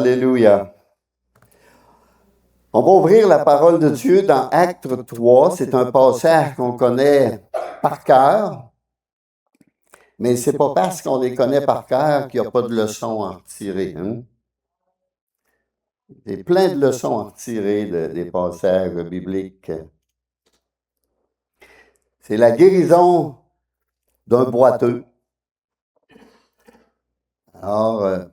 Alléluia. On va ouvrir la parole de Dieu dans Actes 3. C'est un passage qu'on connaît par cœur, mais c'est pas parce qu'on les connaît par cœur qu'il n'y a pas de leçons à retirer. Hein? Il y a plein de leçons à retirer des passages bibliques. C'est la guérison d'un boiteux. Alors,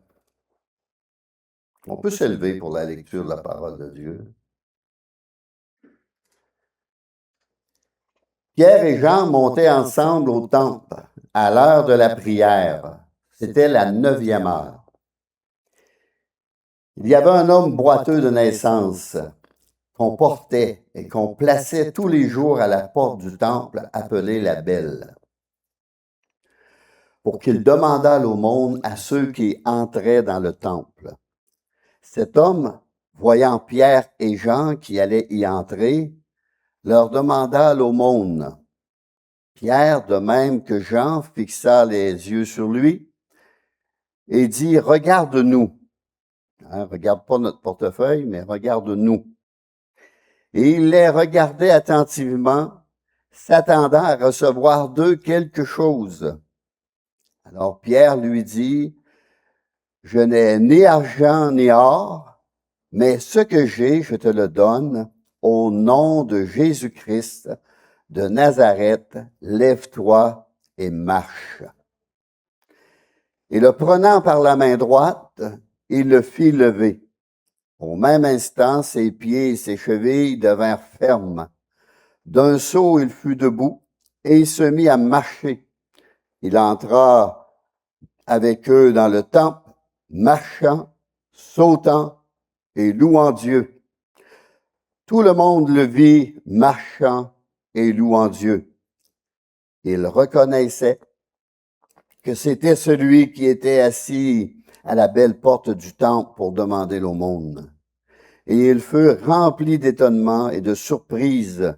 on peut s'élever pour la lecture de la parole de Dieu. Pierre et Jean montaient ensemble au temple à l'heure de la prière. C'était la 9e heure. Il y avait un homme boiteux de naissance qu'on portait et qu'on plaçait tous les jours à la porte du temple appelé la Belle, pour qu'il demandât l'aumône à ceux qui entraient dans le temple. Cet homme, voyant Pierre et Jean qui allaient y entrer, leur demanda l'aumône. Pierre, de même que Jean, fixa les yeux sur lui et dit, « Regarde-nous. » Regarde pas notre portefeuille, mais regarde-nous. Et il les regardait attentivement, s'attendant à recevoir d'eux quelque chose. Alors Pierre lui dit, « Je n'ai ni argent ni or, mais ce que j'ai, je te le donne. Au nom de Jésus-Christ de Nazareth, lève-toi et marche. » Et le prenant par la main droite, il le fit lever. Au même instant, ses pieds et ses chevilles devinrent fermes. D'un saut, il fut debout et il se mit à marcher. Il entra avec eux dans le temple, marchant, sautant et louant Dieu. Tout le monde le vit marchant et louant Dieu. Il reconnaissait que c'était celui qui était assis à la belle porte du temple pour demander l'aumône. Et ils furent remplis d'étonnement et de surprise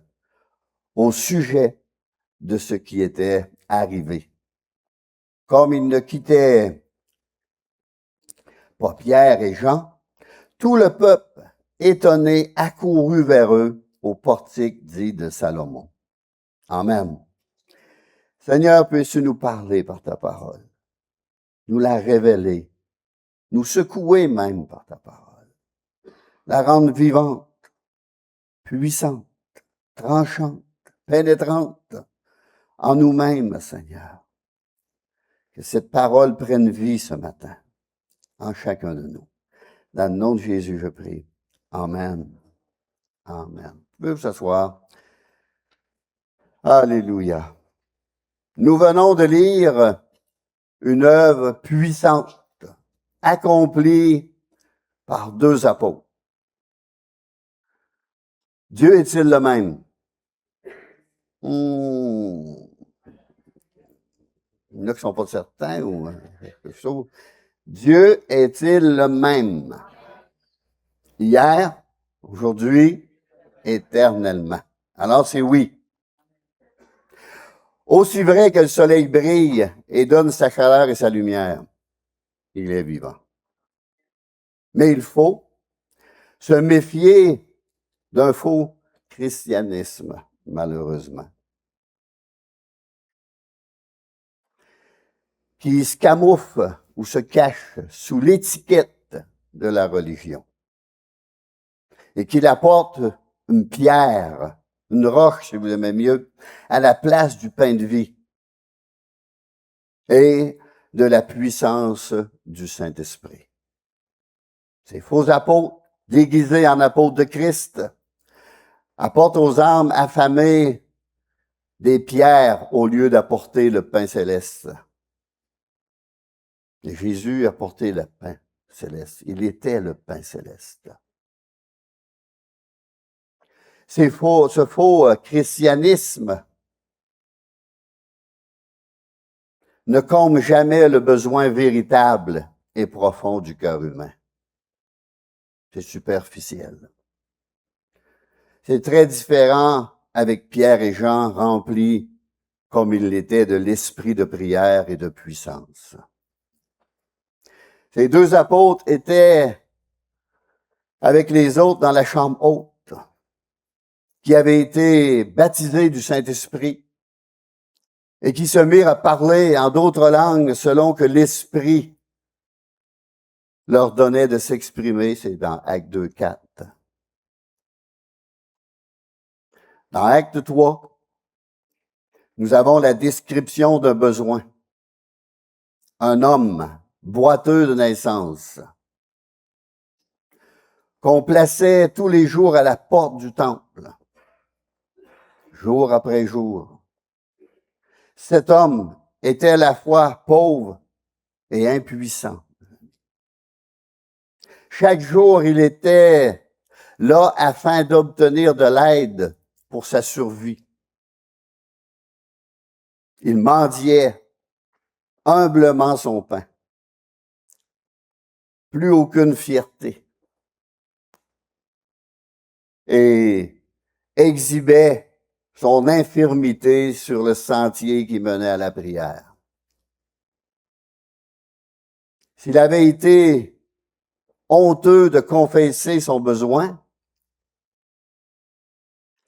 au sujet de ce qui était arrivé. Comme ils ne quittaient pas Pierre et Jean, tout le peuple, étonné, accourut vers eux au portique dit de Salomon. Amen. Seigneur, puisses-tu nous parler par ta parole, nous la révéler, nous secouer même par ta parole, la rendre vivante, puissante, tranchante, pénétrante en nous-mêmes, Seigneur. Que cette parole prenne vie ce matin en chacun de nous. Dans le nom de Jésus, je prie. Amen. Amen. Vous pouvez vous asseoir. Alléluia. Nous venons de lire une œuvre puissante, accomplie par 2 apôtres. Dieu est-il le même? Il y en a qui ne sont pas certains ou quelque chose. Dieu est-il le même? Hier, aujourd'hui, éternellement. Alors c'est oui. Aussi vrai que le soleil brille et donne sa chaleur et sa lumière, il est vivant. Mais il faut se méfier d'un faux christianisme, malheureusement, qui se camoufle ou se cache sous l'étiquette de la religion et qu'il apporte une pierre, une roche, si vous aimez mieux, à la place du pain de vie et de la puissance du Saint-Esprit. Ces faux apôtres, déguisés en apôtres de Christ, apportent aux âmes affamées des pierres au lieu d'apporter le pain céleste. Et Jésus apportait le pain céleste. Il était le pain céleste. Ce faux christianisme ne comble jamais le besoin véritable et profond du cœur humain. C'est superficiel. C'est très différent avec Pierre et Jean remplis comme ils l'étaient de l'esprit de prière et de puissance. Ces 2 apôtres étaient avec les autres dans la chambre haute, qui avaient été baptisés du Saint-Esprit et qui se mirent à parler en d'autres langues selon que l'Esprit leur donnait de s'exprimer. C'est dans Acte 2, 4. Dans Acte 3, nous avons la description d'un besoin. Un homme boiteux de naissance qu'on plaçait tous les jours à la porte du temple, jour après jour. Cet homme était à la fois pauvre et impuissant. Chaque jour, il était là afin d'obtenir de l'aide pour sa survie. Il mendiait humblement son pain. Plus aucune fierté. Et exhibait son infirmité sur le sentier qui menait à la prière. S'il avait été honteux de confesser son besoin,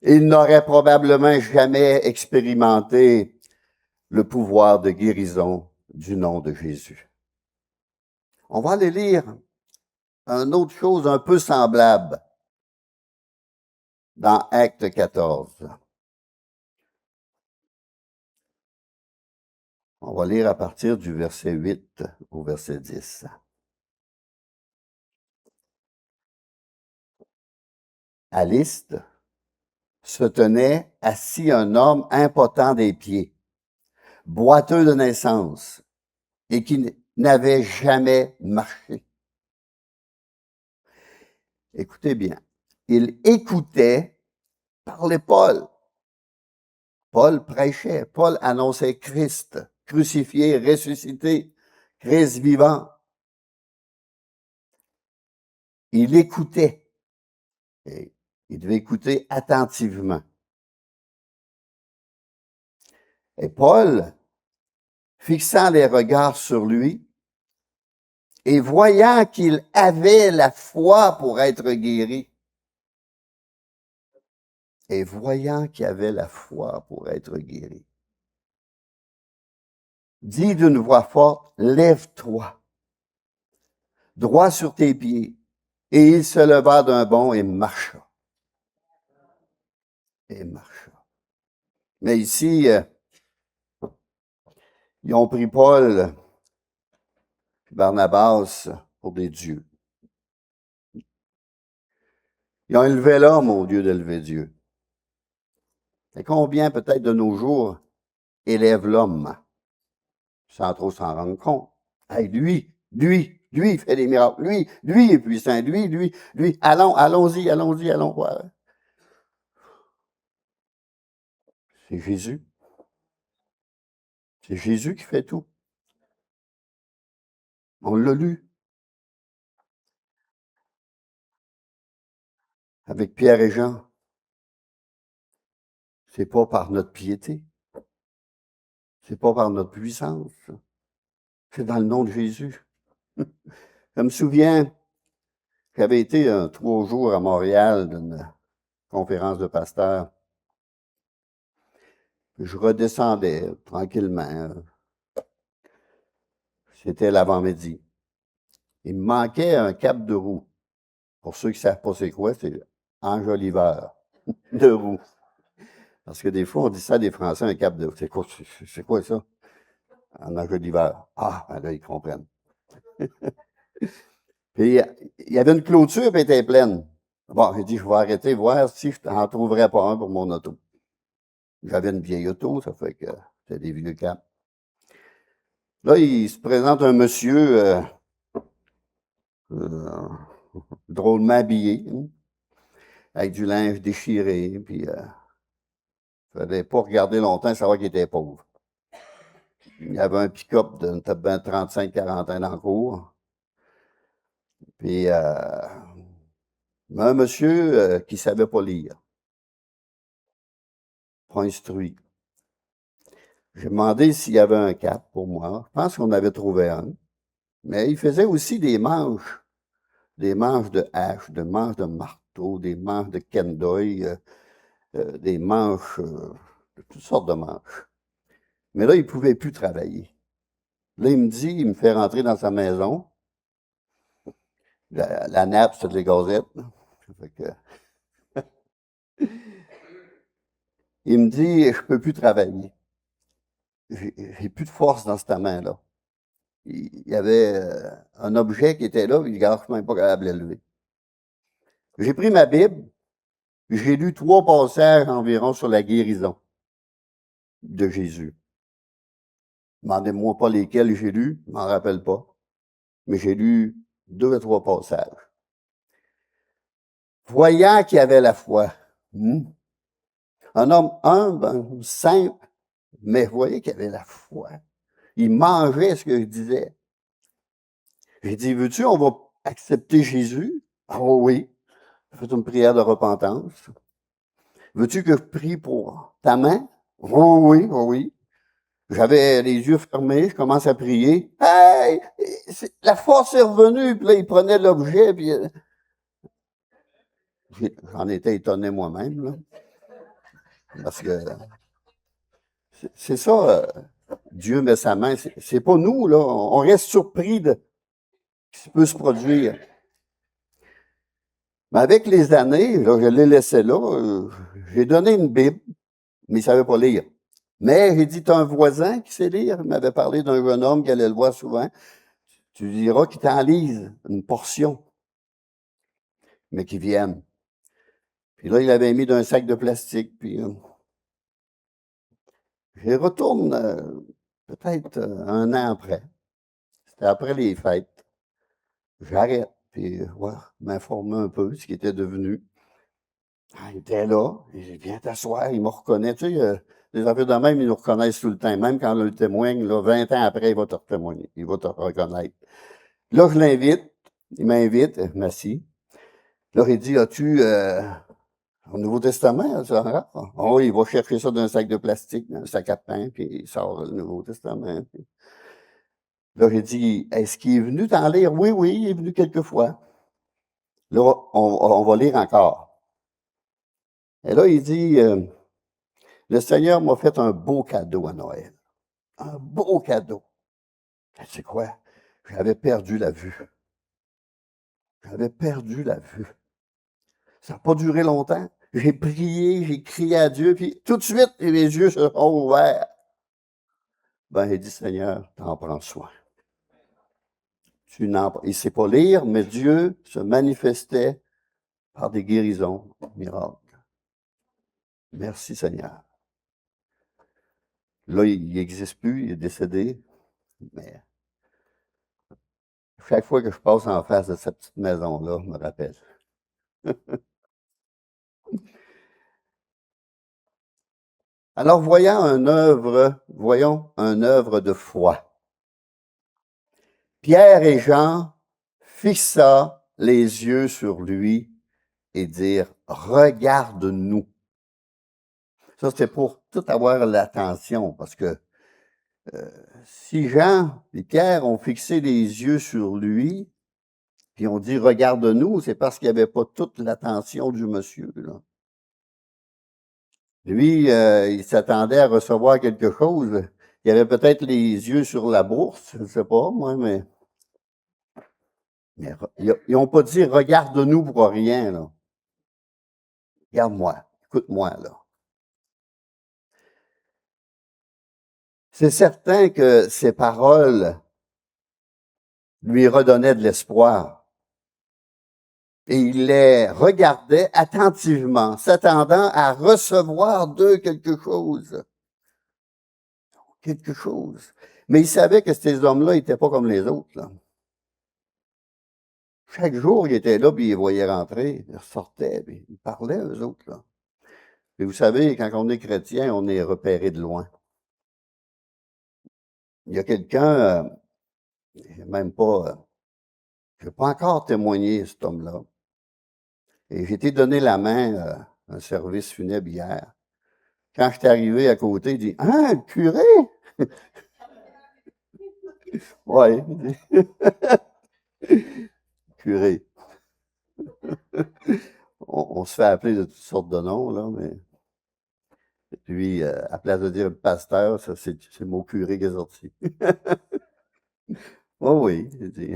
il n'aurait probablement jamais expérimenté le pouvoir de guérison du nom de Jésus. On va aller lire une autre chose un peu semblable dans Acte 14. On va lire à partir du verset 8 au verset 10. À Lystre se tenait assis un homme impotent des pieds, boiteux de naissance, et qui n'avait jamais marché. Écoutez bien, il écoutait parler Paul. Paul prêchait, Paul annonçait Christ, crucifié, ressuscité, Christ vivant. Il écoutait. Et il devait écouter attentivement. Et Paul, fixant les regards sur lui, et voyant qu'il avait la foi pour être guéri, et voyant qu'il avait la foi pour être guéri, dit d'une voix forte, lève-toi, droit sur tes pieds. Et il se leva d'un bond et marcha. Et marcha. Mais ici, ils ont pris Paul et Barnabas pour des dieux. Ils ont élevé l'homme au lieu d'élever Dieu. Et combien peut-être de nos jours élèvent l'homme sans trop s'en rendre compte? Hey, lui, il fait des miracles. Lui est puissant. Lui. Allons-y, allons voir. C'est Jésus. C'est Jésus qui fait tout. On l'a lu. Avec Pierre et Jean. C'est pas par notre piété. C'est pas par notre puissance. C'est dans le nom de Jésus. Je me souviens, j'avais été 3 jours à Montréal d'une conférence de pasteurs. Je redescendais tranquillement. C'était l'avant-midi. Il me manquait un cap de roue. Pour ceux qui ne savent pas c'est quoi, c'est enjoliveur de roue. Parce que des fois, on dit ça des Français, un cap de roue. C'est quoi ça? Un enjoliveur. Ah, ben là, ils comprennent. Puis, il y avait une clôture, puis elle était pleine. Bon, j'ai dit, je vais arrêter, voir si je n'en trouverais pas un pour mon auto. J'avais une vieille auto, ça fait que c'était des vieux caps. Là, il se présente un monsieur euh, drôlement habillé, hein, avec du linge déchiré, puis il fallait pas regarder longtemps, savoir qu'il était pauvre. Il y avait un pick-up de 35-40 ans dans le cours. Puis un monsieur qui savait pas lire, pas instruit. J'ai demandé s'il y avait un cap pour moi. Je pense qu'on avait trouvé un. Mais il faisait aussi des manches des manches de hache, des manches de marteau, des manches de kendoy, des manches, de toutes sortes de manches. Mais là, il ne pouvait plus travailler. Là, il me dit, il me fait rentrer dans sa maison. La nappe, c'est de les gazettes. Fait que, il me dit, je peux plus travailler. J'ai plus de force dans cette main-là. Il y avait un objet qui était là, puis je ne suis même pas capable de l'élever. J'ai pris ma Bible, j'ai lu 3 passages environ sur la guérison de Jésus. Demandez-moi pas lesquels j'ai lus, je m'en rappelle pas. Mais j'ai lu 2 à 3 passages. Voyant qu'il avait la foi. Un homme humble, simple, mais voyez qu'il avait la foi. Il mangeait ce que je disais. J'ai dit, veux-tu, on va accepter Jésus? Oh oui. J'ai fait une prière de repentance. Veux-tu que je prie pour ta main? Oh oui, oh oui. J'avais les yeux fermés, je commence à prier. Hey! La force est revenue, puis là, il prenait l'objet, puis j'en étais étonné moi-même, là. Parce que c'est ça, Dieu met sa main. C'est pas nous, là. On reste surpris de ce qui peut se produire. Mais avec les années, là, je l'ai laissé là, j'ai donné une Bible, mais il ne savait pas lire. Mais j'ai dit, tu as un voisin qui sait lire. Il m'avait parlé d'un jeune homme qui allait le voir souvent. Tu lui diras qu'il t'en lise une portion, mais qu'il vienne. Puis là, il avait mis dans un sac de plastique. Puis j'y retourne peut-être un an après. C'était après les fêtes. J'arrête, puis m'informer un peu de ce qui était devenu. Ah, il était là, il dit, viens t'asseoir, il me reconnaît. Tu sais, les affaires de même, ils nous reconnaissent tout le temps. Même quand on le témoigne, là, 20 ans après, il va te témoigner, il va te reconnaître. Là, je l'invite, il m'invite, m'assis. Là, il dit, as-tu au Nouveau Testament, ça? Oh, il va chercher ça dans un sac de plastique, dans un sac à pain, puis il sort le Nouveau Testament. Puis là, j'ai dit, est-ce qu'il est venu t'en lire? Oui, oui, il est venu quelques fois. Là, on va lire encore. Et là, il dit, le Seigneur m'a fait un beau cadeau à Noël. Un beau cadeau. Tu sais quoi? J'avais perdu la vue. J'avais perdu la vue. Ça n'a pas duré longtemps. J'ai prié, j'ai crié à Dieu, puis tout de suite, les yeux se sont ouverts. Ben, il dit, Seigneur, t'en prends soin. Il ne sait pas lire, mais Dieu se manifestait par des guérisons, miracles. Merci, Seigneur. Là, il n'existe plus, il est décédé, mais chaque fois que je passe en face de cette petite maison-là, je me rappelle. Alors, voyons un œuvre de foi. Pierre et Jean fixa les yeux sur lui et dirent, regarde-nous. Ça, c'était pour tout avoir l'attention, parce que si Jean et Pierre ont fixé les yeux sur lui, puis ont dit, regarde-nous, c'est parce qu'il n'y avait pas toute l'attention du monsieur, là. Lui, il s'attendait à recevoir quelque chose. Il avait peut-être les yeux sur la bourse, je ne sais pas, moi, mais ils n'ont pas dit regarde-nous pour rien, là. Regarde-moi, écoute-moi, là. C'est certain que ces paroles lui redonnaient de l'espoir. Et il les regardait attentivement, s'attendant à recevoir d'eux quelque chose. Quelque chose. Mais il savait que ces hommes-là n'étaient pas comme les autres, là. Chaque jour, il était là, puis il les voyait rentrer, il ressortait, puis il parlait, eux autres, là. Et vous savez, quand on est chrétien, on est repéré de loin. Il y a quelqu'un, même pas, je n'ai pas encore témoigné, cet homme-là. Et j'ai été donné la main à un service funèbre hier. Quand je suis arrivé à côté, il dit, ah, le curé? Oui, curé. On se fait appeler de toutes sortes de noms, là, mais... Et puis, à place de dire pasteur, ça, c'est mon curé qui est sorti. Oh oui, j'ai dit.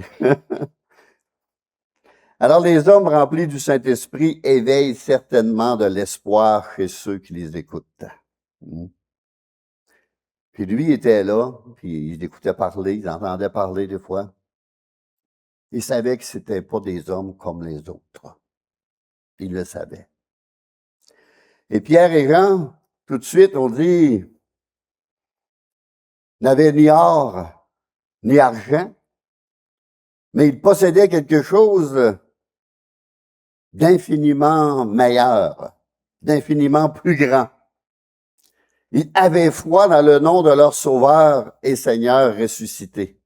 Alors, les hommes remplis du Saint-Esprit éveillent certainement de l'espoir chez ceux qui les écoutent. Mm. Puis lui était là, puis il écoutait parler, il entendait parler des fois. Il savait que c'était pas des hommes comme les autres. Il le savait. Et Pierre et Jean, tout de suite, on dit, n'avaient ni or, ni argent, mais ils possédaient quelque chose d'infiniment meilleur, d'infiniment plus grand. Ils avaient foi dans le nom de leur Sauveur et Seigneur ressuscité.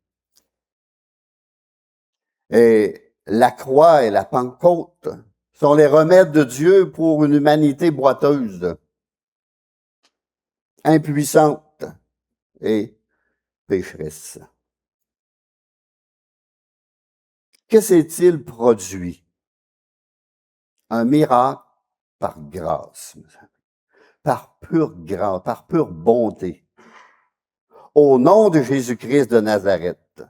Et la croix et la Pentecôte sont les remèdes de Dieu pour une humanité boiteuse, impuissante et pécheresse. Que s'est-il produit? Un miracle par grâce, par pure grâce, par pure bonté. Au nom de Jésus-Christ de Nazareth.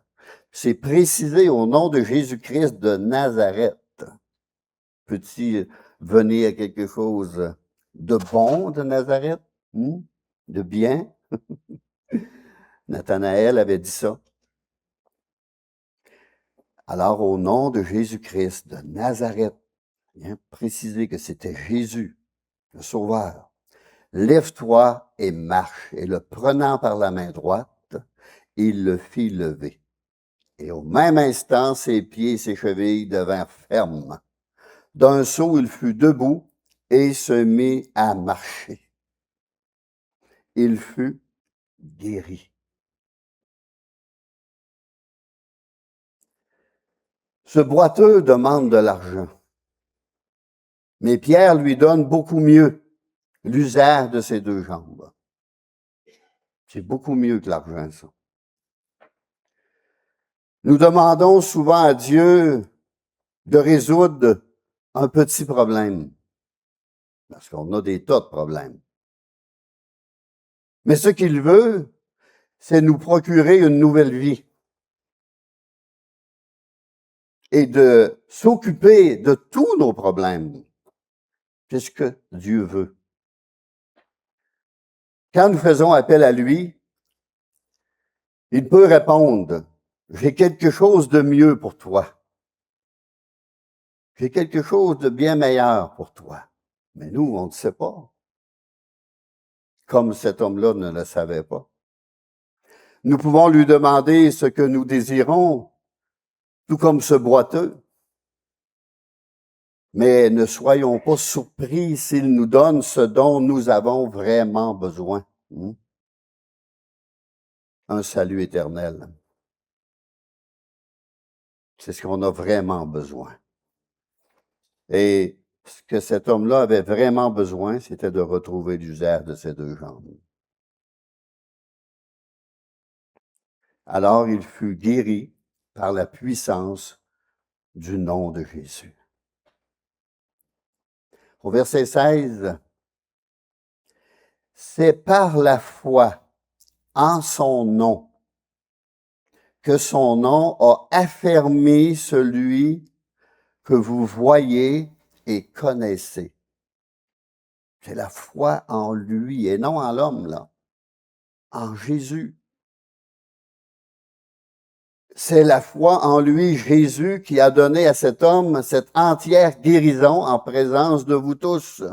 C'est précisé au nom de Jésus-Christ de Nazareth. Peut-il venir quelque chose de bon de Nazareth? De bien? Nathanaël avait dit ça. Alors, au nom de Jésus-Christ de Nazareth, bien précisé que c'était Jésus, le Sauveur. Lève-toi et marche. Et le prenant par la main droite, il le fit lever. Et au même instant, ses pieds et ses chevilles devinrent fermes. D'un saut, il fut debout et se mit à marcher. Il fut guéri. Ce boiteux demande de l'argent. Mais Pierre lui donne beaucoup mieux, l'usage de ses deux jambes. C'est beaucoup mieux que l'argent, ça. Nous demandons souvent à Dieu de résoudre un petit problème, parce qu'on a des tas de problèmes. Mais ce qu'il veut, c'est nous procurer une nouvelle vie et de s'occuper de tous nos problèmes. C'est ce que Dieu veut. Quand nous faisons appel à lui, il peut répondre, j'ai quelque chose de mieux pour toi. J'ai quelque chose de bien meilleur pour toi. Mais nous, on ne sait pas. Comme cet homme-là ne le savait pas. Nous pouvons lui demander ce que nous désirons, tout comme ce boiteux. Mais ne soyons pas surpris s'il nous donne ce dont nous avons vraiment besoin. Un salut éternel. C'est ce qu'on a vraiment besoin. Et ce que cet homme-là avait vraiment besoin, c'était de retrouver l'usage de ses deux jambes. Alors il fut guéri par la puissance du nom de Jésus. Au verset 16, c'est par la foi en son nom que son nom a affermi celui que vous voyez et connaissez. C'est la foi en lui et non en l'homme, là. En Jésus. C'est la foi en lui, Jésus, qui a donné à cet homme cette entière guérison en présence de vous tous.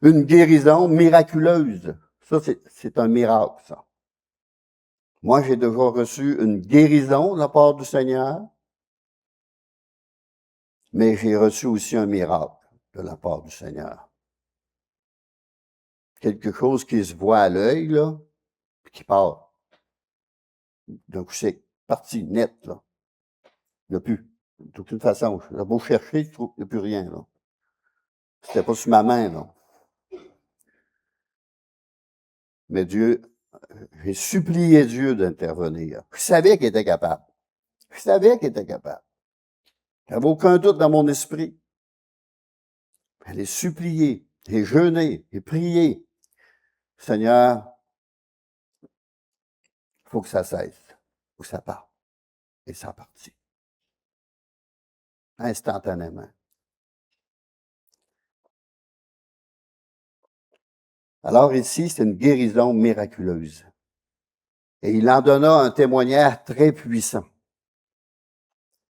Une guérison miraculeuse. Ça, c'est un miracle, ça. Moi, j'ai déjà reçu une guérison de la part du Seigneur, mais j'ai reçu aussi un miracle de la part du Seigneur. Quelque chose qui se voit à l'œil, là, puis qui part. D'un coup, c'est parti, net, là. Il n'y a plus. De toute façon, j'ai beau chercher, il n'y a plus rien, là. C'était pas sur ma main, là. Mais Dieu, j'ai supplié Dieu d'intervenir. Je savais qu'il était capable. Je savais qu'il était capable. Il n'y avait aucun doute dans mon esprit. Allez supplier, et jeûner, et prier. Seigneur, il faut que ça cesse, il faut que ça parte. Et ça partit. Instantanément. Alors ici, c'est une guérison miraculeuse. Et il en donna un témoignage très puissant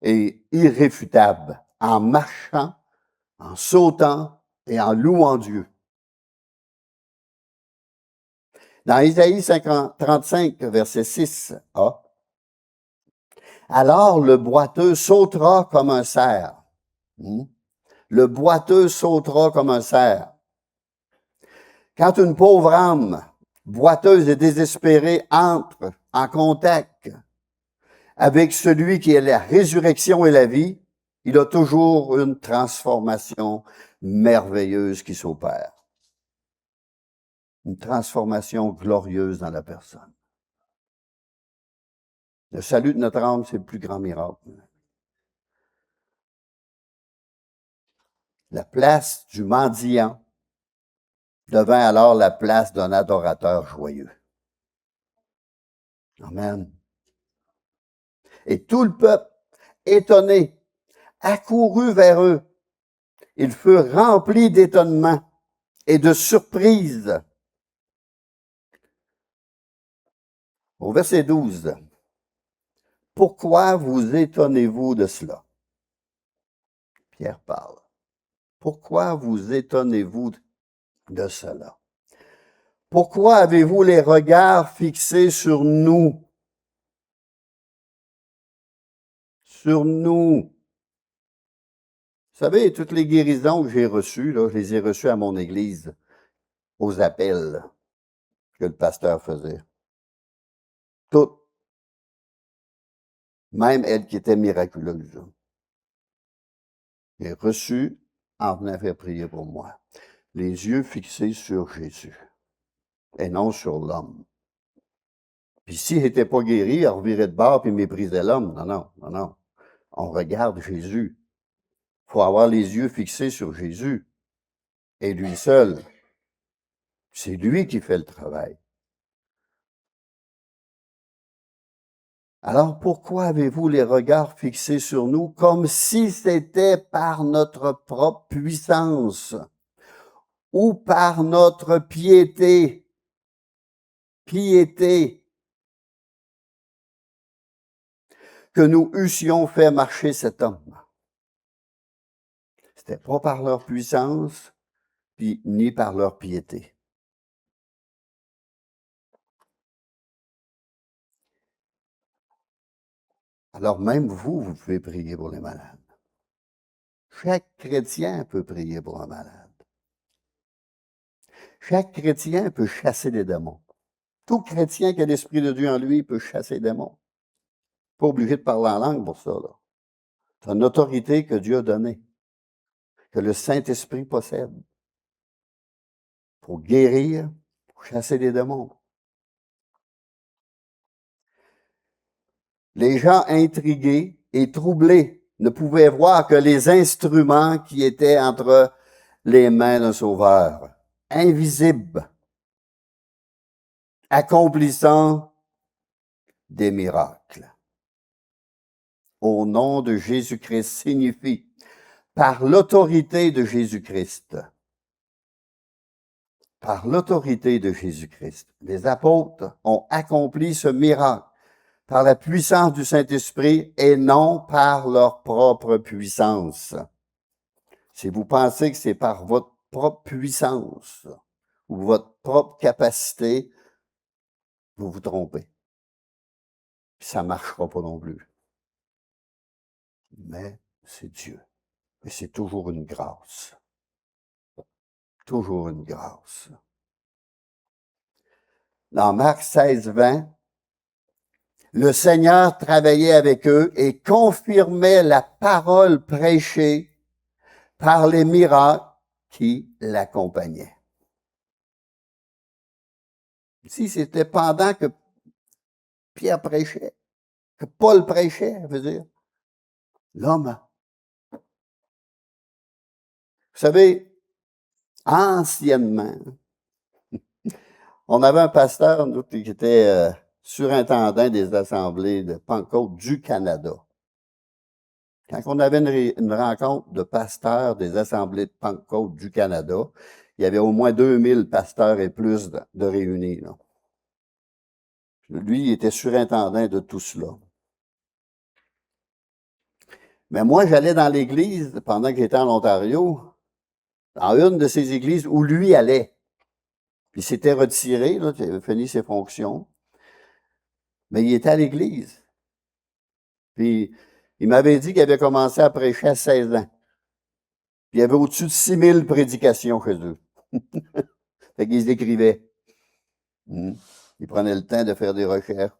et irréfutable en marchant, en sautant et en louant Dieu. Dans Isaïe 35, verset 6a, alors le boiteux sautera comme un cerf. Le boiteux sautera comme un cerf. Quand une pauvre âme boiteuse et désespérée entre en contact avec celui qui est la résurrection et la vie, il a toujours une transformation merveilleuse qui s'opère. Une transformation glorieuse dans la personne. Le salut de notre âme, c'est le plus grand miracle. La place du mendiant devint alors la place d'un adorateur joyeux. Amen. Et tout le peuple, étonné, accourut vers eux. Ils furent remplis d'étonnement et de surprise. Au verset 12, « Pourquoi vous étonnez-vous de cela? » Pierre parle. « Pourquoi vous étonnez-vous de cela? Pourquoi avez-vous les regards fixés sur nous? » Sur nous. Vous savez, toutes les guérisons que j'ai reçues, là, je les ai reçues à mon église, aux appels que le pasteur faisait. Toutes. Même elle qui était miraculeuse. J'ai reçu en venant faire prier pour moi. Les yeux fixés sur Jésus et non sur l'homme. Puis s'il n'était pas guéri, il revirait de bord et méprisait l'homme. Non, non, non, non. On regarde Jésus. Il faut avoir les yeux fixés sur Jésus et lui seul. C'est lui qui fait le travail. Alors pourquoi avez-vous les regards fixés sur nous comme si c'était par notre propre puissance ou par notre piété que nous eussions fait marcher cet homme? C'était pas par leur puissance, puis ni par leur piété. Alors même vous, vous pouvez prier pour les malades. Chaque chrétien peut prier pour un malade. Chaque chrétien peut chasser des démons. Tout chrétien qui a l'Esprit de Dieu en lui peut chasser des démons. Pas obligé de parler en langue pour ça, là. C'est une autorité que Dieu a donnée, que le Saint-Esprit possède. Pour guérir, pour chasser des démons. Les gens intrigués et troublés ne pouvaient voir que les instruments qui étaient entre les mains d'un sauveur, invisible, accomplissant des miracles. Au nom de Jésus-Christ signifie par l'autorité de Jésus-Christ. Par l'autorité de Jésus-Christ. Les apôtres ont accompli ce miracle par la puissance du Saint-Esprit et non par leur propre puissance. Si vous pensez que c'est par votre propre puissance ou votre propre capacité, vous vous trompez. Ça ne marchera pas non plus. Mais c'est Dieu. Et c'est toujours une grâce. Toujours une grâce. Dans Marc 16, 20, le Seigneur travaillait avec eux et confirmait la parole prêchée par les miracles qui l'accompagnaient. Ici, c'était pendant que Pierre prêchait, que Paul prêchait, je veux dire. L'homme savez, anciennement, on avait un pasteur, nous, qui était surintendant des assemblées de Pentecôte du Canada. Quand on avait une rencontre de pasteurs des assemblées de Pentecôte du Canada, il y avait au moins 2000 pasteurs et plus de réunis. Là. Lui, il était surintendant de tout cela. Mais moi, j'allais dans l'église, pendant qu'il était en Ontario, dans une de ces églises où lui allait. Il s'était retiré, là, il avait fini ses fonctions, mais il était à l'église. Puis, il m'avait dit qu'il avait commencé à prêcher à 16 ans. Puis, il y avait au-dessus de 6000 prédications chez eux. Fait qu'ils écrivaient. Il prenait le temps de faire des recherches.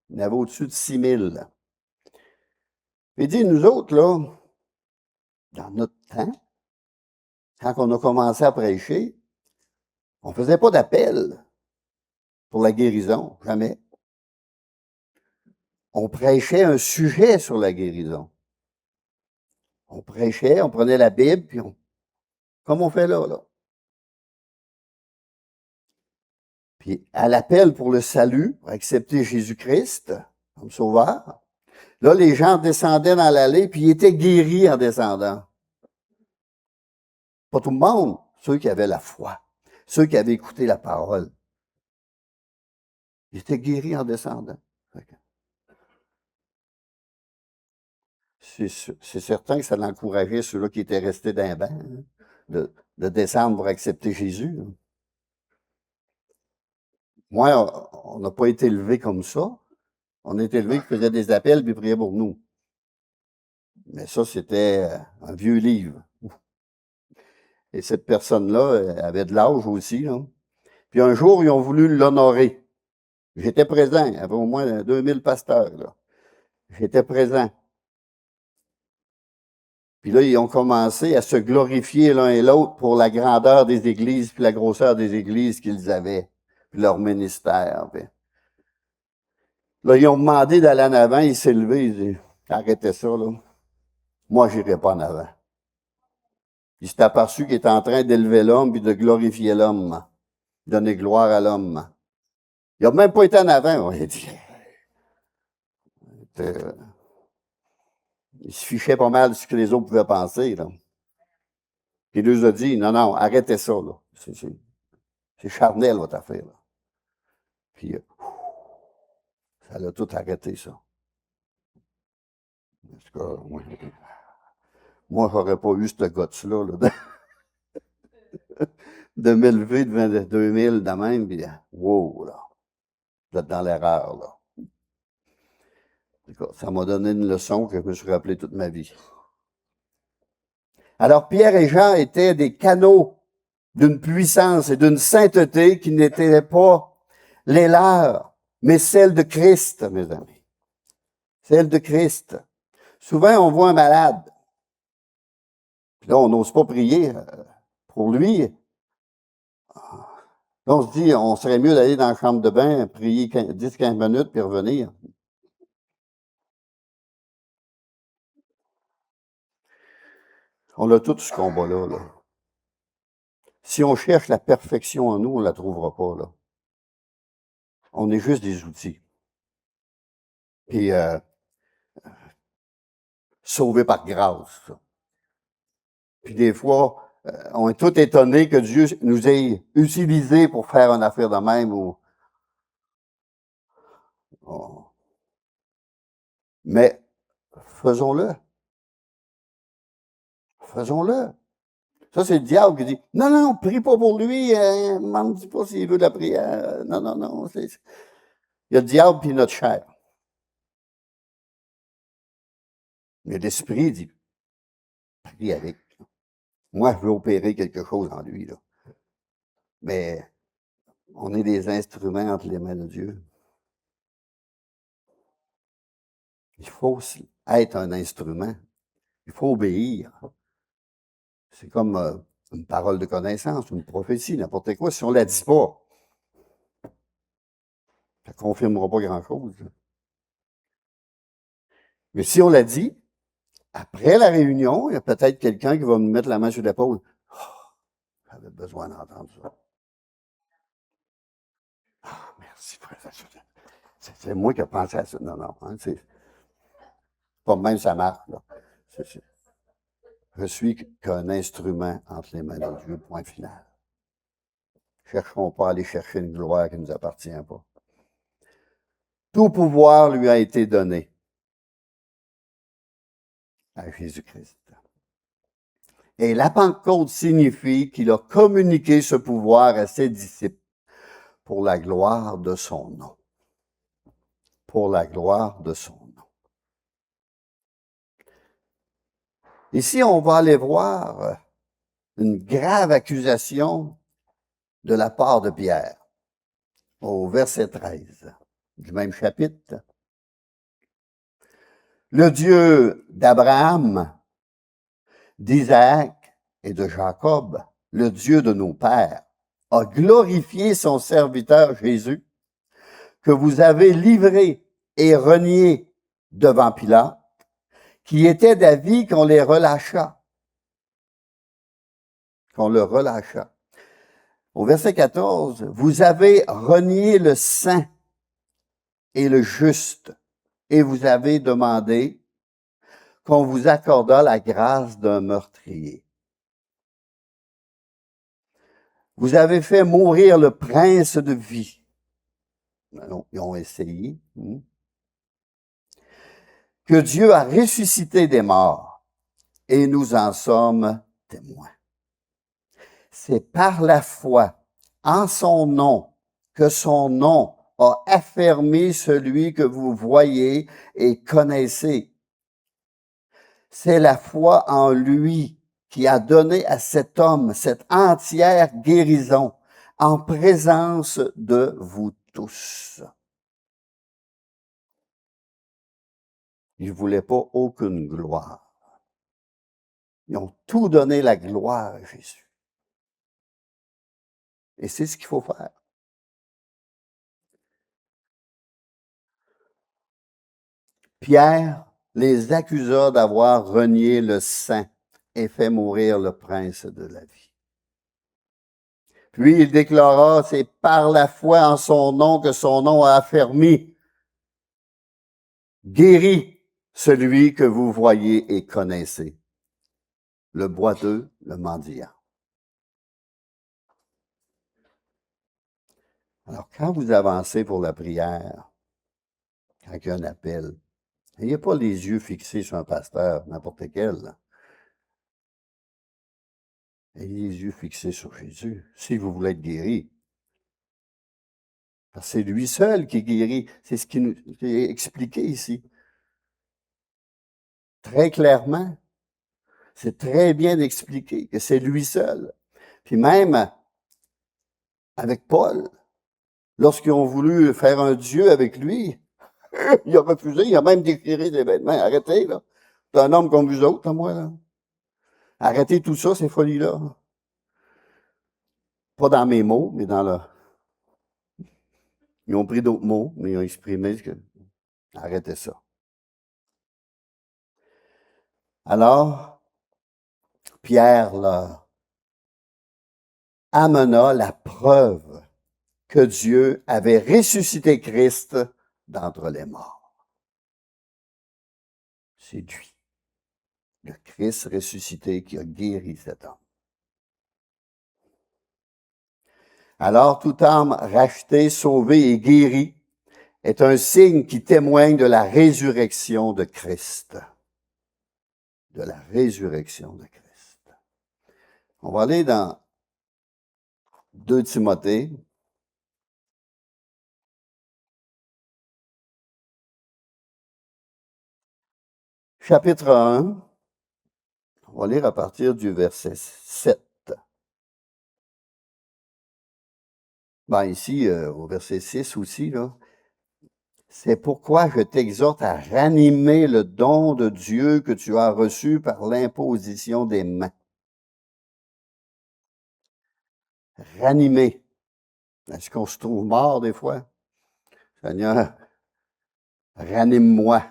Il y en avait au-dessus de 6000. Il dit, nous autres, là, dans notre temps, quand on a commencé à prêcher, on faisait pas d'appel pour la guérison, jamais. On prêchait un sujet sur la guérison. On prêchait, on prenait la Bible, puis comme on fait là. Puis à l'appel pour le salut, pour accepter Jésus-Christ comme sauveur, là, les gens descendaient dans l'allée, puis ils étaient guéris en descendant. Pas tout le monde, ceux qui avaient la foi, ceux qui avaient écouté la parole. Ils étaient guéris en descendant. C'est certain que ça l'encourageait ceux-là qui étaient restés d'un banc, de descendre pour accepter Jésus. Moi, on n'a pas été élevés comme ça. On a été élevés qui faisaient des appels puis priaient pour nous. Mais ça, c'était un vieux livre. Et cette personne-là avait de l'âge aussi. Là. Puis un jour, ils ont voulu l'honorer. J'étais présent. Il y avait au moins 2000 pasteurs. Là. J'étais présent. Puis là, ils ont commencé à se glorifier l'un et l'autre pour la grandeur des églises puis la grosseur des églises qu'ils avaient, puis leur ministère. Puis là, ils ont demandé d'aller en avant. Il s'est levé. Il dit, arrêtez ça, là. Moi, j'irai pas en avant. Il s'est aperçu qu'il était en train d'élever l'homme puis de glorifier l'homme, donner gloire à l'homme. Il n'a même pas été en avant. Il dit, il se fichait pas mal de ce que les autres pouvaient penser. Là. Puis il nous a dit, non, non, arrêtez ça. Là. C'est charnel, votre affaire. Là. Puis, ça l'a tout arrêté, ça. En tout cas, moi j'aurais pas eu ce guts-là, là, de m'élever devant 2000 de même, puis wow, là, vous êtes dans l'erreur, là. Ça m'a donné une leçon que je me suis rappelé toute ma vie. Alors, Pierre et Jean étaient des canaux d'une puissance et d'une sainteté qui n'étaient pas les leurs, mais celles de Christ, mes amis. Celles de Christ. Souvent, on voit un malade. Puis là, on n'ose pas prier pour lui. Là, on se dit, on serait mieux d'aller dans la chambre de bain, prier 10-15 minutes, puis revenir. On a tout ce combat-là. Là. Si on cherche la perfection en nous, on ne la trouvera pas. Là. On est juste des outils. Puis, sauvés par grâce. Ça. Puis des fois, on est tout étonnés que Dieu nous ait utilisés pour faire une affaire de même. Mais faisons-le. Faisons-le. Ça, c'est le diable qui dit, non, non, prie pas pour lui, ne m'en dis pas s'il veut de la prière. Non, non, non. Il y a le diable puis notre chair. Mais l'esprit dit, prie avec. Moi, je veux opérer quelque chose en lui, là. Mais on est des instruments entre les mains de Dieu. Il faut être un instrument. Il faut obéir. C'est comme une parole de connaissance, une prophétie, n'importe quoi. Si on ne la dit pas, ça ne confirmera pas grand-chose. Mais si on l'a dit, après la réunion, il y a peut-être quelqu'un qui va me mettre la main sur l'épaule. J'avais besoin d'entendre ça. Ah, merci, frère. C'est moi qui ai pensé à ça. Non, non. Hein, c'est pas même ça marche. Là. Je suis qu'un instrument entre les mains de Dieu, point final. Cherchons pas à aller chercher une gloire qui ne nous appartient pas. Tout pouvoir lui a été donné à Jésus-Christ. Et la Pentecôte signifie qu'il a communiqué ce pouvoir à ses disciples pour la gloire de son nom. Pour la gloire de son nom. Ici, on va aller voir une grave accusation de la part de Pierre, au verset 13 du même chapitre. Le Dieu d'Abraham, d'Isaac et de Jacob, le Dieu de nos pères, a glorifié son serviteur Jésus, que vous avez livré et renié devant Pilate, qui était d'avis qu'on les relâcha, qu'on le relâcha. Au verset 14, vous avez renié le saint et le juste, et vous avez demandé qu'on vous accordât la grâce d'un meurtrier. Vous avez fait mourir le prince de vie. Ils ont essayé. Que Dieu a ressuscité des morts, et nous en sommes témoins. C'est par la foi en son nom que son nom a affermi celui que vous voyez et connaissez. C'est la foi en lui qui a donné à cet homme cette entière guérison en présence de vous tous. Ils ne voulaient pas aucune gloire. Ils ont tout donné la gloire à Jésus. Et c'est ce qu'il faut faire. Pierre les accusa d'avoir renié le saint et fait mourir le prince de la vie. Puis il déclara, c'est par la foi en son nom que son nom a affermi, guéri celui que vous voyez et connaissez, le boiteux, le mendiant. Alors, quand vous avancez pour la prière, quand il y a un appel, n'ayez pas les yeux fixés sur un pasteur, n'importe quel. Là. Ayez les yeux fixés sur Jésus, si vous voulez être guéri. Parce que c'est lui seul qui guérit. C'est ce qui nous est expliqué ici. Très clairement. C'est très bien expliqué que c'est lui seul. Puis même avec Paul, lorsqu'ils ont voulu faire un Dieu avec lui, il a refusé, il a même déchiré des vêtements. Arrêtez, là. C'est un homme comme vous autres, à moi, là. Arrêtez tout ça, ces folies-là. Pas dans mes mots, mais dans le... Ils ont pris d'autres mots, mais ils ont exprimé que... Arrêtez ça. Alors, Pierre, là, amena la preuve que Dieu avait ressuscité Christ d'entre les morts. C'est lui, le Christ ressuscité, qui a guéri cet homme. Alors, tout âme rachetée, sauvée et guérie est un signe qui témoigne de la résurrection de Christ. De la résurrection de Christ. On va aller dans 2 Timothée. Chapitre 1. On va lire à partir du verset 7. Ben ici, au verset 6 aussi, là. C'est pourquoi je t'exhorte à ranimer le don de Dieu que tu as reçu par l'imposition des mains. Ranimer. Est-ce qu'on se trouve mort des fois? Seigneur, ranime-moi.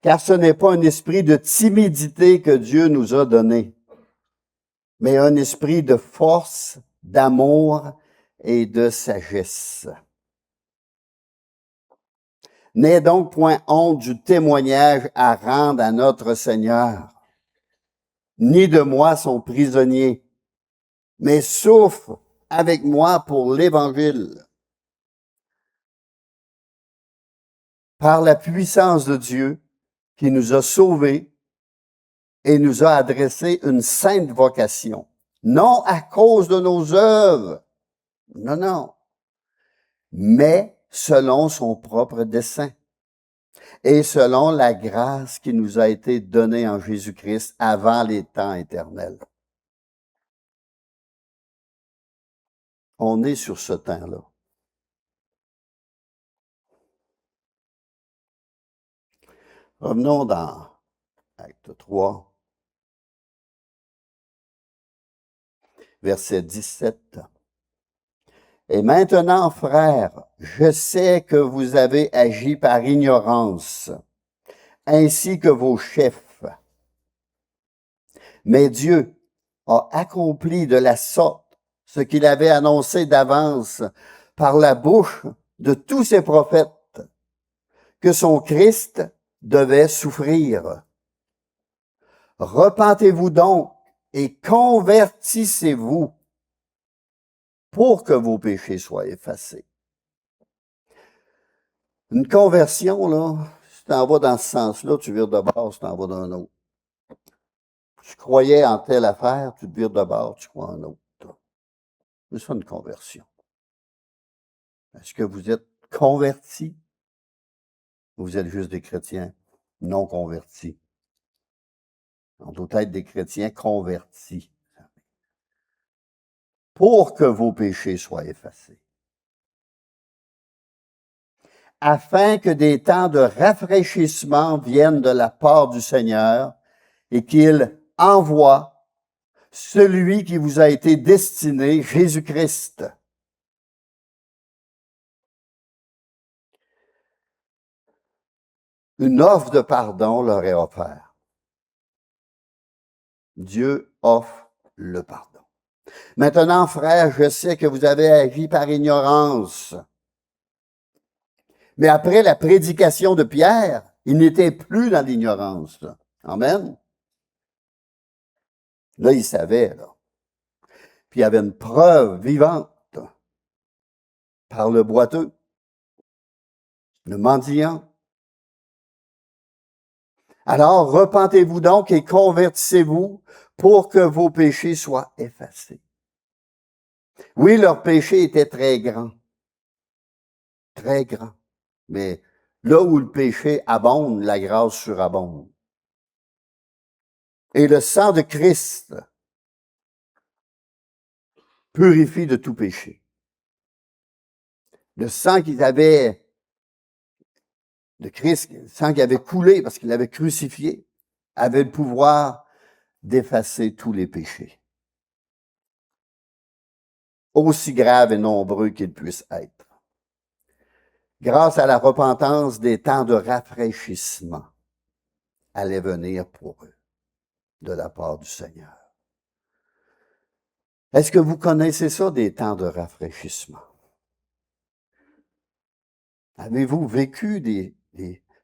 car ce n'est pas un esprit de timidité que Dieu nous a donné, mais un esprit de force, d'amour et de sagesse. N'aie donc point honte du témoignage à rendre à notre Seigneur, ni de moi son prisonnier, mais souffre avec moi pour l'Évangile. Par la puissance de Dieu qui nous a sauvés et nous a adressé une sainte vocation, non à cause de nos œuvres, non, mais selon son propre dessein et selon la grâce qui nous a été donnée en Jésus-Christ avant les temps éternels. On est sur ce temps-là. Revenons dans Acte 3, verset 17. Et maintenant, frères, je sais que vous avez agi par ignorance, ainsi que vos chefs. Mais Dieu a accompli de la sorte ce qu'il avait annoncé d'avance par la bouche de tous ses prophètes, que son Christ devait souffrir. Repentez-vous donc et convertissez-vous pour que vos péchés soient effacés. Une conversion, là, si tu t'en vas dans ce sens-là, tu vires de bord, si tu t'en vas d'un autre. Tu croyais en telle affaire, tu te vires de bord, tu crois en autre. C'est ça une conversion. Est-ce que vous êtes convertis ou vous êtes juste des chrétiens non convertis? On doit être des chrétiens convertis pour que vos péchés soient effacés, afin que des temps de rafraîchissement viennent de la part du Seigneur et qu'il envoie celui qui vous a été destiné, Jésus-Christ. Une offre de pardon leur est offerte. Dieu offre le pardon. Maintenant, frères, je sais que vous avez agi par ignorance. Mais après la prédication de Pierre, il n'était plus dans l'ignorance. Amen. Là, il savait, là. Puis il y avait une preuve vivante par le boiteux, le mendiant. Alors, repentez-vous donc et convertissez-vous pour que vos péchés soient effacés. Oui, leur péché était très grand. Très grand. Mais là où le péché abonde, la grâce surabonde. Et le sang de Christ purifie de tout péché. Le sang qu'ils avaient, de Christ, le sang qui avait coulé parce qu'il l'avait crucifié, avait le pouvoir d'effacer tous les péchés, aussi graves et nombreux qu'ils puissent être. Grâce à la repentance, des temps de rafraîchissement allaient venir pour eux de la part du Seigneur. Est-ce que vous connaissez ça, des temps de rafraîchissement? Avez-vous vécu des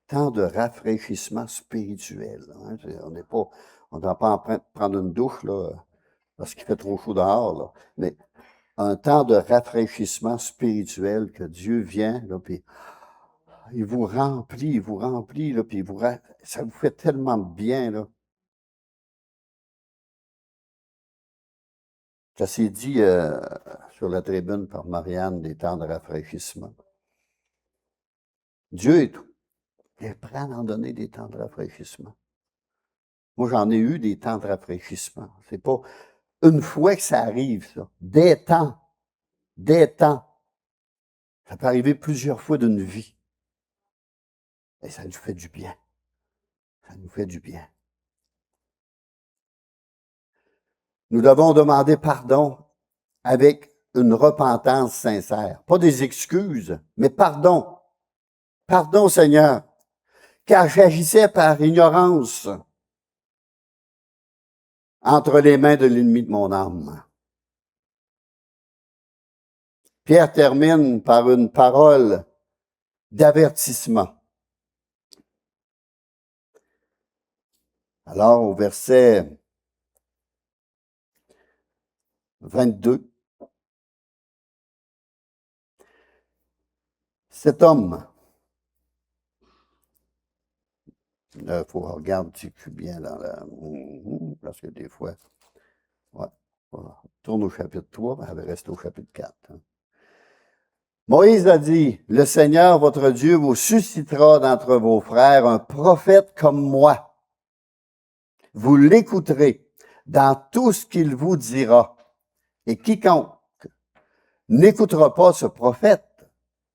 temps de rafraîchissement spirituel? Hein? On n'est pas en train de prendre une douche là, parce qu'il fait trop chaud dehors, là. Mais un temps de rafraîchissement spirituel que Dieu vient, là, puis il vous remplit, là, puis ça vous fait tellement de bien, là. Ça s'est dit sur la tribune par Marianne, des temps de rafraîchissement. Dieu est prêt à en donner des temps de rafraîchissement. Moi, j'en ai eu des temps de rafraîchissement. C'est pas une fois que ça arrive, ça. Des temps. Ça peut arriver plusieurs fois d'une vie. Et ça nous fait du bien. Ça nous fait du bien. Nous devons demander pardon avec une repentance sincère. Pas des excuses, mais pardon. Pardon, Seigneur, car j'agissais par ignorance entre les mains de l'ennemi de mon âme. Pierre termine par une parole d'avertissement. Alors, au verset 22, cet homme, il faut regarder si je suis bien dans la... Parce que des fois, ouais, voilà. Tourne au chapitre 3, mais elle va rester au chapitre 4. Hein. Moïse a dit, « Le Seigneur, votre Dieu, vous suscitera d'entre vos frères un prophète comme moi. Vous l'écouterez dans tout ce qu'il vous dira. Et quiconque n'écoutera pas ce prophète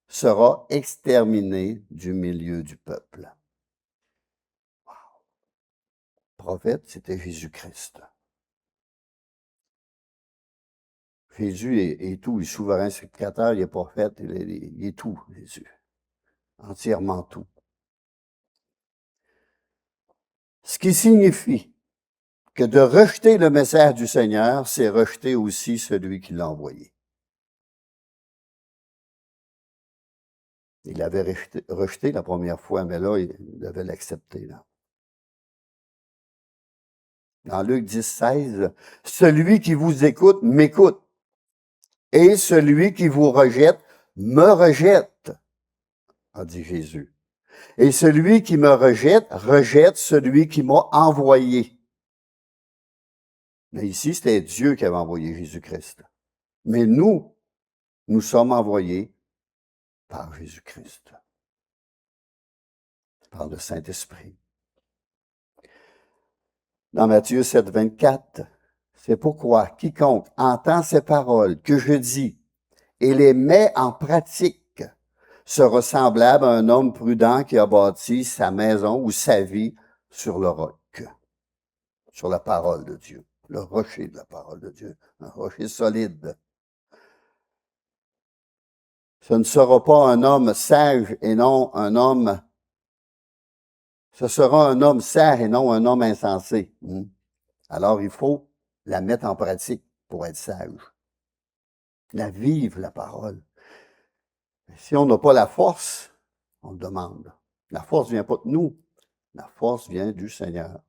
sera exterminé du milieu du peuple. » Prophète, c'était Jésus-Christ. Jésus est tout, il est souverain, c'est le créateur, il est prophète, il est tout, Jésus. Entièrement tout. Ce qui signifie que de rejeter le message du Seigneur, c'est rejeter aussi celui qui l'a envoyé. Il l'avait rejeté la première fois, mais là, il devait l'accepter. Là. Dans Luc 10, 16, « Celui qui vous écoute m'écoute, et celui qui vous rejette me rejette, a dit Jésus. Et celui qui me rejette, rejette celui qui m'a envoyé. » Mais ici, c'était Dieu qui avait envoyé Jésus-Christ. Mais nous sommes envoyés par Jésus-Christ, par le Saint-Esprit. Dans Matthieu 7, 24, c'est pourquoi quiconque entend ces paroles que je dis et les met en pratique sera semblable à un homme prudent qui a bâti sa maison ou sa vie sur le roc, sur la parole de Dieu, le rocher de la parole de Dieu, un rocher solide. Ce ne sera pas un homme sage et non un homme... Ce sera un homme sage et non un homme insensé. Alors, il faut la mettre en pratique pour être sage. La vivre, la parole. Si on n'a pas la force, on le demande. La force vient pas de nous. La force vient du Seigneur.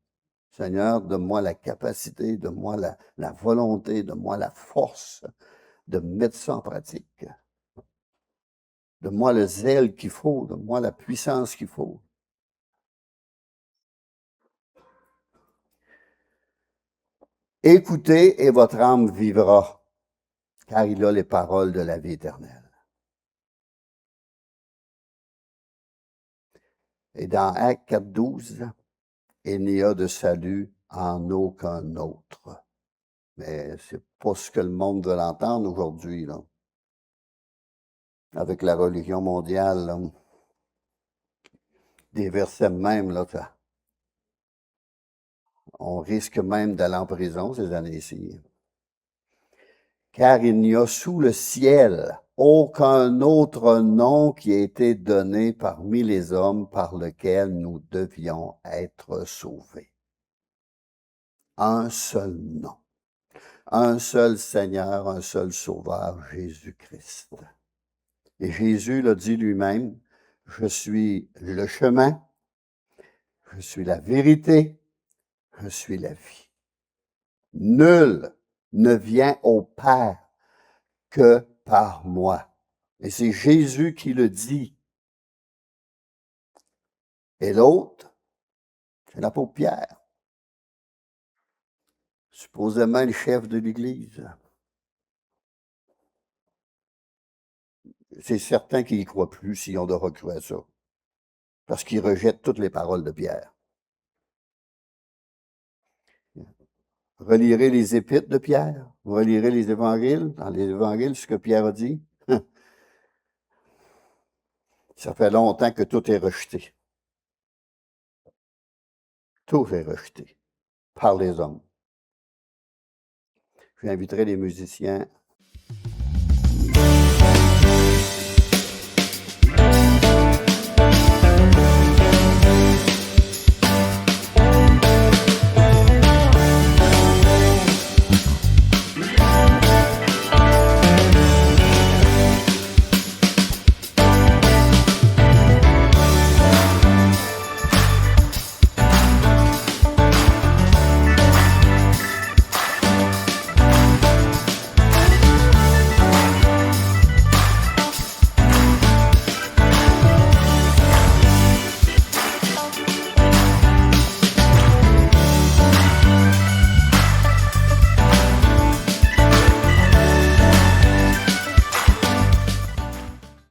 Seigneur, donne-moi la capacité, donne-moi la volonté, donne-moi la force de mettre ça en pratique. Donne-moi le zèle qu'il faut, donne-moi la puissance qu'il faut. Écoutez et votre âme vivra, car il a les paroles de la vie éternelle. Et dans Actes 4, 12, il n'y a de salut en aucun autre. Mais c'est pas ce que le monde veut entendre aujourd'hui, là. Avec la religion mondiale, là. Des versets même, là, on risque même d'aller en prison ces années-ci. Car il n'y a sous le ciel aucun autre nom qui a été donné parmi les hommes par lequel nous devions être sauvés. Un seul nom. Un seul Seigneur, un seul Sauveur, Jésus-Christ. Et Jésus l'a dit lui-même, « Je suis le chemin, je suis la vérité, je suis la vie. Nul ne vient au Père que par moi. » Et c'est Jésus qui le dit. Et l'autre, c'est l'apôtre Pierre, supposément le chef de l'Église. C'est certain qu'ils n'y croient plus s'ils ont de recru à ça. Parce qu'ils rejettent toutes les paroles de Pierre. Relirez les épîtres de Pierre, vous relirez les évangiles, dans les évangiles, ce que Pierre a dit. Ça fait longtemps que tout est rejeté. Tout est rejeté par les hommes. J'inviterai les musiciens